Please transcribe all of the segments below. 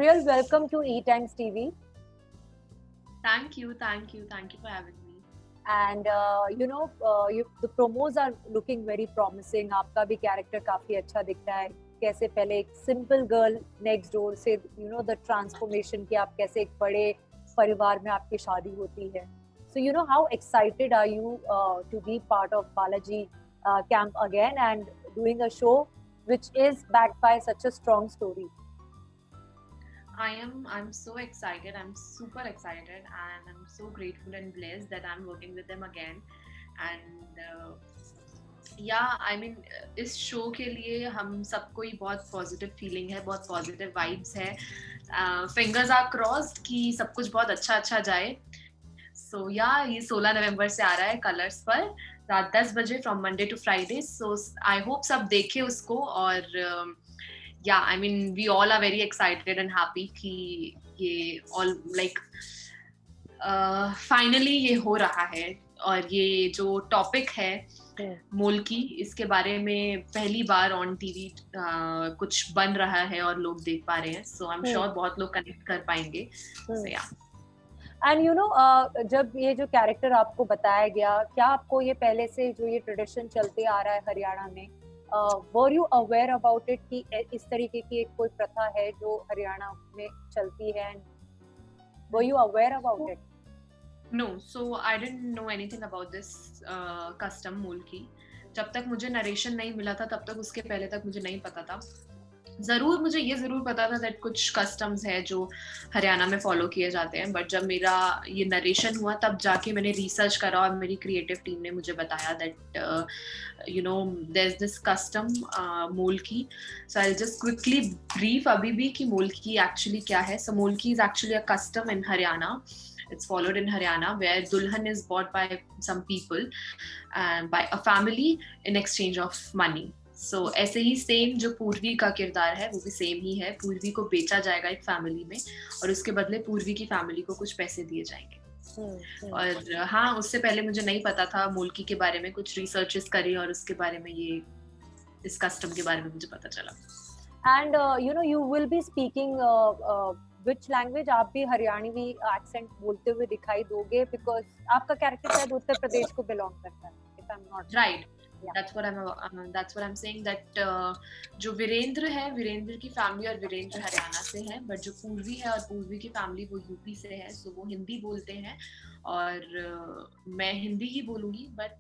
real welcome to E-Times TV. Thank you for having me. And the promos are looking very promising. आपका भी character काफी अच्छा दिख रहा है. कैसे पहले एक simple girl next door से the transformation कि आप कैसे एक बड़े परिवार में आपकी शादी होती है. So how excited are you to be part of Balaji camp again and doing a show which is backed by such a strong story? I'm so excited. I'm super excited, and I'm so grateful and blessed that I'm working with them again. And इस show के लिए हम सबको ही बहुत positive feeling है, बहुत positive vibes है. Fingers are crossed कि सब कुछ बहुत अच्छा जाए. सो ये 16 नवंबर से आ रहा है कलर्स पर रात 10 बजे from Monday to Friday. So I hope सब देखे उसको. और we all are very excited and happy कि ये all like finally ये हो रहा है. और ये जो टॉपिक है मोल्की, इसके बारे में पहली बार ऑन टीवी कुछ बन रहा है और लोग देख पा रहे हैं. सो आई एम श्योर बहुत लोग कनेक्ट कर पाएंगे. एंड जब ये जो कैरेक्टर आपको बताया गया, क्या आपको ये पहले से जो ये ट्रेडिशन चलते आ रहा है हरियाणा में, were you aware about it कि इस तरीके की एक कोई प्रथा है जो हरियाणा में चलती है? And were you aware about it? No, so I didn't know anything about this custom मोल्की. जब तक मुझे नरेशन नहीं मिला था तब तक, उसके पहले तक मुझे नहीं पता था. जरूर मुझे ये जरूर पता था दैट कुछ कस्टम्स है जो हरियाणा में फॉलो किए जाते हैं. बट जब मेरा ये नरेशन हुआ तब जाके मैंने रिसर्च करा और मेरी क्रिएटिव टीम ने मुझे बताया that there is this custom Molki. So I will just quickly brief अभी भी कि मोल्की एक्चुअली क्या है. सो Molki is actually a custom in Haryana. It's followed in Haryana, where dulhan is bought by some people and by a family in exchange of money. So ऐसे ही same जो पूर्वी का किरदार है वो भी सेम ही है. पूर्वी को बेचा जाएगा एक फैमिली में और उसके बदले पूर्वी की फैमिली को कुछ पैसे दिए जाएंगे. और हाँ, उससे पहले मुझे नहीं पता था मोल्की के बारे में. कुछ रिसर्चेस करी और उसके बारे में इस कस्टम के बारे में मुझे पता चला. And you will be speaking which language? आप भी हरियाणवी एक्सेंट बोलते हुए दिखाई दोगे बिकॉज आपका कैरेक्टर शायद उत्तर प्रदेश को बिलोंग करता है, if I'm not right. That's what I'm saying that जो वीरेंद्र है, वीरेंद्र की फैमिली और वीरेंद्र हरियाणा से है. बट जो पूर्वी है और पूर्वी की फैमिली वो यूपी से है. सो वो हिंदी बोलते हैं और मैं हिंदी ही बोलूंगी. बट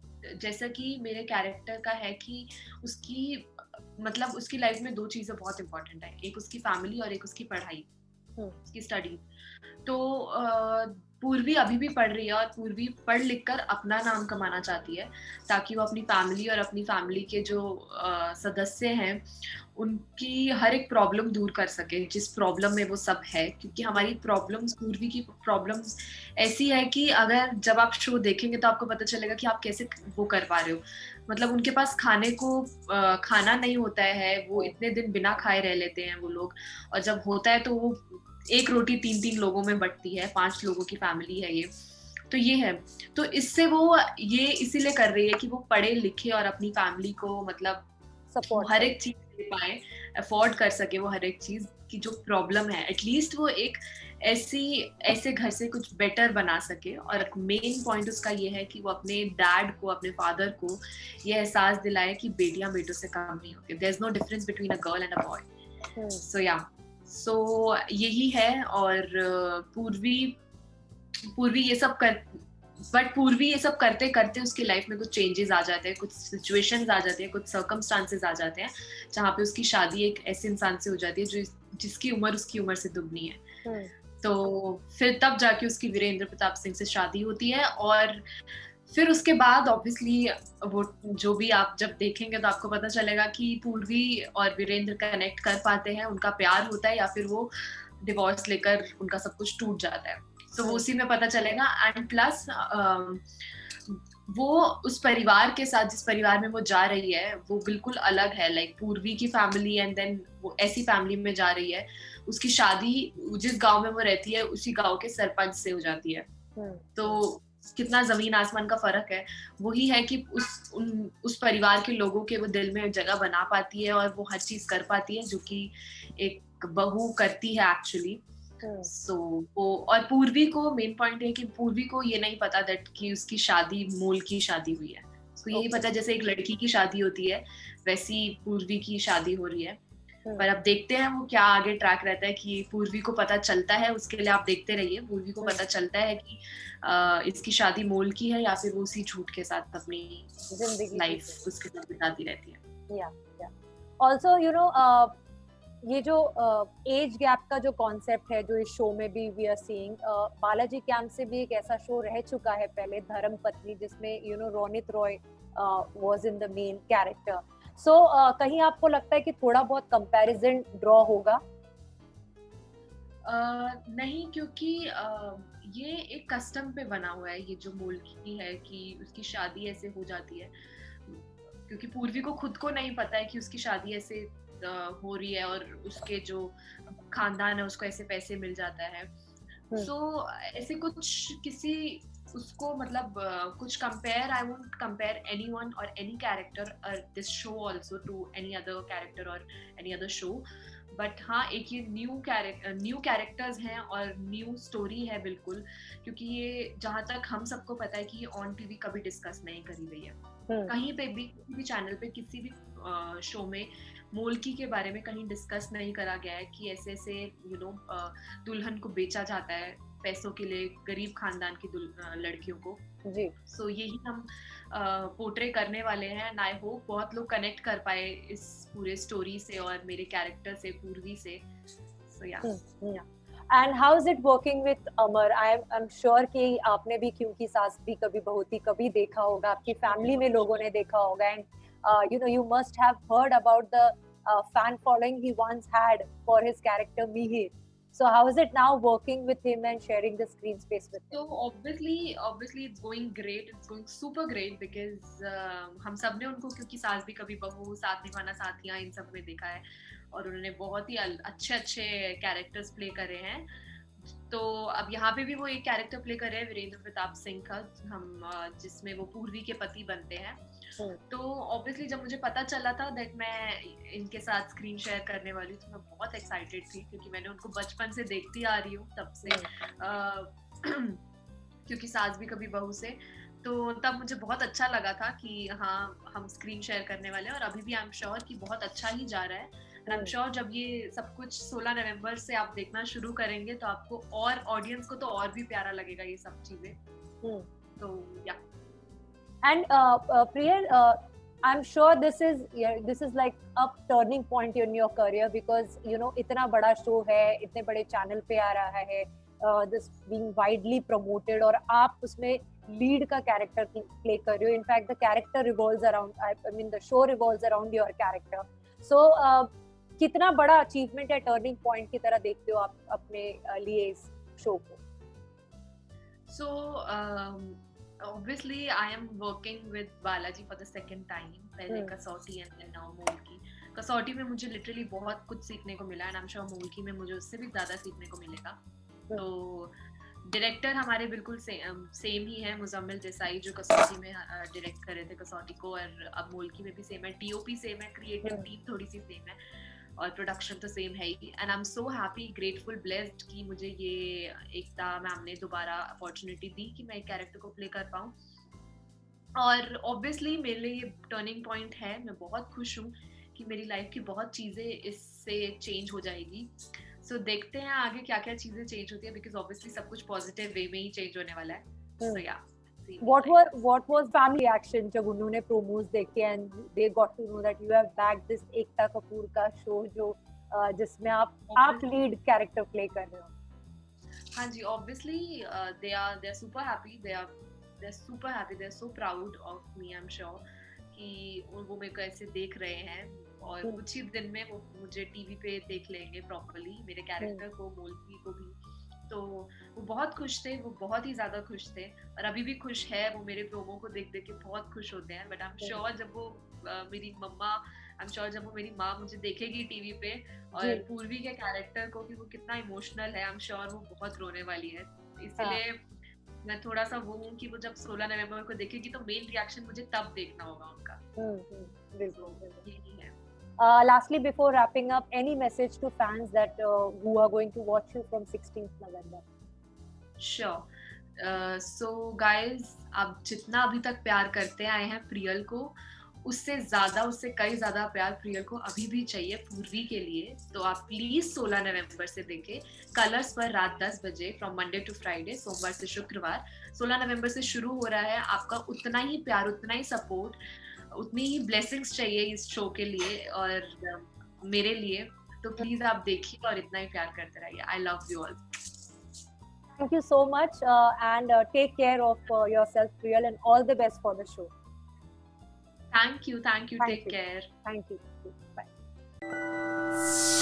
जैसा कि मेरे कैरेक्टर का है कि उसकी लाइफ में दो चीजें बहुत इंपॉर्टेंट है. एक उसकी फैमिली और एक उसकी पढ़ाई, उसकी स्टडी. तो पूर्वी अभी भी पढ़ रही है और पूर्वी पढ़ लिख कर अपना नाम कमाना चाहती है ताकि वो अपनी फैमिली और अपनी फैमिली के जो सदस्य हैं उनकी हर एक प्रॉब्लम दूर कर सके, जिस प्रॉब्लम में वो सब है. क्योंकि हमारी प्रॉब्लम्स, पूर्वी की प्रॉब्लम्स ऐसी है कि अगर जब आप शो देखेंगे तो आपको पता चलेगा कि आप कैसे वो कर पा रहे हो. मतलब उनके पास खाने को खाना नहीं होता है, वो इतने दिन बिना खाए रह लेते हैं वो लोग. और जब होता है तो वो एक रोटी 3 लोगों में बंटती है. 5 लोगों की फैमिली है ये. तो ये है. तो इससे वो ये इसीलिए कर रही है कि वो पढ़े लिखे और अपनी फैमिली को मतलब सपोर्ट, हर एक चीज दे पाए, अफोर्ड कर सके वो हर एक चीज की जो प्रॉब्लम है. एटलीस्ट वो एक ऐसे घर से कुछ बेटर बना सके. और मेन पॉइंट उसका ये है कि वो अपने डैड को, अपने फादर को ये एहसास दिलाए कि बेटियां बेटों से कम नहीं होती. There is no difference between a girl and a boy. So यही है. और पूर्वी ये सब करते करते उसकी लाइफ में कुछ चेंजेस आ जाते हैं, कुछ सिचुएशंस आ जाते हैं, कुछ सर्कमस्टांसेस आ जाते हैं जहाँ पे उसकी शादी एक ऐसे इंसान से हो जाती है जिसकी उम्र उसकी उम्र से दुगनी है. तो फिर तब जाके उसकी वीरेंद्र प्रताप सिंह से शादी होती है. और फिर उसके बाद ऑब्वियसली वो जो भी आप जब देखेंगे तो आपको पता चलेगा कि पूर्वी और वीरेंद्र कनेक्ट कर पाते हैं, उनका प्यार होता है, या फिर वो डिवोर्स लेकर उनका सब कुछ टूट जाता है. तो वो उसी में पता चलेगा. एंड प्लस वो उस परिवार के साथ, जिस परिवार में वो जा रही है वो बिल्कुल अलग है. लाइक पूर्वी की फैमिली एंड देन वो ऐसी फैमिली में जा रही है. उसकी शादी जिस गांव में वो रहती है उसी गांव के सरपंच से हो जाती है. तो कितना जमीन आसमान का फर्क है. वही है कि उस परिवार के लोगों के वो दिल में जगह बना पाती है और वो हर चीज कर पाती है जो कि एक बहू करती है एक्चुअली। हम्म, सो वो, और पूर्वी को मेन पॉइंट है कि पूर्वी को ये नहीं पता दैट कि उसकी शादी मोल की शादी हुई है। उसको यही Okay. पता जैसे एक लड़की की शादी होती है वैसी पूर्वी की शादी हो रही है। पर अब देखते हैं वो क्या आगे ट्रैक रहता है कि पूर्वी को पता चलता है, उसके लिए आप देखते रहिए, पूर्वी को पता चलता है कि इसकी शादी मोल की है या फिर वो उसी झूठ के साथ अपनी जिंदगी लाइफ उसके साथ बिताती रहती है। या ऑल्सो ये जो एज गैप का जो कॉन्सेप्ट है जो इस शो में भी we are seeing, Balaji camp से भी एक ऐसा शो रह चुका है पहले, धर्म पत्नी, जिसमें Ronit Roy was in the main character. So कहीं आपको लगता है कि थोड़ा बहुत कंपैरिजन ड्रॉ होगा? नहीं, क्योंकि ये एक कस्टम पे बना हुआ है, ये जो मोल की है कि उसकी शादी ऐसे हो जाती है, क्योंकि पूर्वी को खुद को नहीं पता है कि उसकी शादी ऐसे हो रही है और उसके जो खानदान है उसको ऐसे पैसे मिल जाता है। सो ऐसे कुछ किसी उसको मतलब कुछ compare, I won't compare anyone और any character this show also to any other character और एनी अदर शो, बट हाँ एक ये न्यू कैरेक्टर्स हैं और न्यू स्टोरी है बिल्कुल, क्योंकि ये जहाँ तक हम सबको पता है कि ये ऑन टीवी कभी डिस्कस नहीं करी गई है। कहीं पे भी किसी भी चैनल पे किसी भी शो में मोलकी के बारे में कहीं डिस्कस नहीं करा गया है कि ऐसे ऐसे दुल्हन को बेचा जाता है पैसों के लिए गरीब खानदान की लड़कियों को जी। सो यही हम पोर्ट्रे करने वाले हैं एंड आई होप बहुत लोग कनेक्ट कर पाए इस पूरे स्टोरी से और मेरे कैरेक्टर से, पूर्वी से। सो या and how is it working with Amar? I am sure कि आपने भी क्योंकि सास भी कभी बहू थी कभी देखा होगा, आपकी फैमिली में लोगों ने देखा होगा, and you must have heard about the fan following he once had for his character Mihir. So how is it now working with him and sharing the screen space with him? So obviously it's going great, it's going super great because हम सब ने उनको क्योंकि सास भी कभी बहू, साथ निभाना साथियां, इन सब में देखा है और उन्होंने बहुत ही अच्छे कैरेक्टर्स प्ले करे हैं। तो अब यहाँ पे भी वो एक कैरेक्टर प्ले कर रहे हैं वीरेंद्र प्रताप सिंह का, हम जिसमें वो पूर्वी के पति बनते हैं। तो ऑब्वियसली जब मुझे पता चला था दैट मैं इनके साथ स्क्रीन शेयर करने वाली हूँ तो मैं बहुत एक्साइटेड थी, क्योंकि मैंने उनको बचपन से देखती आ रही हूँ तब से क्योंकि सास भी कभी बहू से, तो तब मुझे बहुत अच्छा लगा था कि हाँ हम स्क्रीन शेयर करने वाले हैं और अभी भी आई एम श्योर कि बहुत अच्छा ही जा रहा है। आई एम श्योर जब ये सब कुछ 16 नवंबर से आप देखना शुरू करेंगे तो आपको और ऑडियंस को तो और भी प्यारा लगेगा ये सब चीजें। तो या And Priya, I'm sure this is like a turning point in your career because इतना बड़ा शो है, इतने बड़े चैनल पे आ रहा है, this being widely promoted और आप उसमें लीड का कैरेक्टर प्ले कर रहे हो. In fact, the character revolves around, I mean the show revolves around your character. So कितना बड़ा अचीवमेंट है, टर्निंग पॉइंट की तरह देखते हो आप अपने लिए इस शो को? So obviously I am working with Balaji for the second time. पहले कसौटी and then now मोलकी. कसौटी में मुझे literally बहुत कुछ सीखने को मिला and I'm sure मोलकी में मुझे उससे भी ज़्यादा सीखने को मिलेगा. तो डायरेक्टर हमारे बिल्कुल सेम ही है, मुजम्मिल देसाई जो कसौटी में डायरेक्ट कर रहे थे कसौटी को, और अब मोलकी में भी सेम है, टीओपी सेम है, क्रिएटिव टीम थोड़ी सी सेम है और प्रोडक्शन तो सेम है ही. And I am so happy, grateful, blessed कि मुझे ये एकता मैम ने दोबारा अपॉर्चुनिटी दी कि मैं एक कैरेक्टर को प्ले कर पाऊँ. और ऑब्वियसली मेरे लिए ये टर्निंग पॉइंट है. मैं बहुत खुश हूँ कि मेरी लाइफ की बहुत चीज़ें इससे चेंज हो जाएगी. सो देखते हैं आगे क्या क्या चीज़ें चेंज होती है, बिकॉज ऑब्वियसली सब कुछ पॉजिटिव वे में ही चेंज होने वाला है. सो या what was family reaction जब उन्होंने promos देखे and they got to know that you have backed this Ekta Kapoor का शो जो जिसमें आप लीड कैरेक्टर प्ले कर रहे हो? हाँ जी, obviously they are super happy, they're super happy, they're so proud of me. I'm sure कि वो मेरे को ऐसे देख रहे हैं और कुछ ही दिन में वो मुझे टीवी पे देख लेंगे प्रॉपर्ली, मेरे कैरेक्टर को, मोलकी को भी. तो वो बहुत खुश थे, वो बहुत ही ज्यादा खुश थे और अभी भी खुश है. वो मेरे प्रोमो को देख देख के बहुत खुश होते हैं. बट आई एम श्योर जब वो मेरी मम्मा, आई एम श्योर जब वो मेरी माँ मुझे देखेगी टीवी पे और पूर्वी के कैरेक्टर को कि वो कितना इमोशनल है, आई एम श्योर वो बहुत रोने वाली है. इसलिए मैं थोड़ा सा वो हूँ कि वो जब 16 नवंबर को देखेगी तो मेन रिएक्शन मुझे तब देखना होगा उनका. बिल्कुल यही है. Lastly, before wrapping up, any message to fans that who are going to watch you from 16th November? Sure. So guys, आप जितना अभी तक प्यार करते आए हैं प्रियल को, उससे कई ज्यादा प्यार प्रियल को अभी भी चाहिए पूर्वी के लिए. तो आप प्लीज 16 नवंबर से देखें कलर्स पर रात 10 बजे फ्रॉम मंडे टू फ्राइडे, सोमवार से शुक्रवार. 16 नवंबर से शुरू हो रहा है. आपका उतना ही प्यार, उतना ही सपोर्ट, उतनी ही ब्लेसिंग्स चाहिए इस शो के लिए और मेरे लिए. तो प्लीज आप देखिए और इतना ही प्यार करते रहिए. I love you all. Thank you so much, and take care of yourself, Priyal, and all the best for the show. Thank you. Thank Take you. care. Thank you. Bye.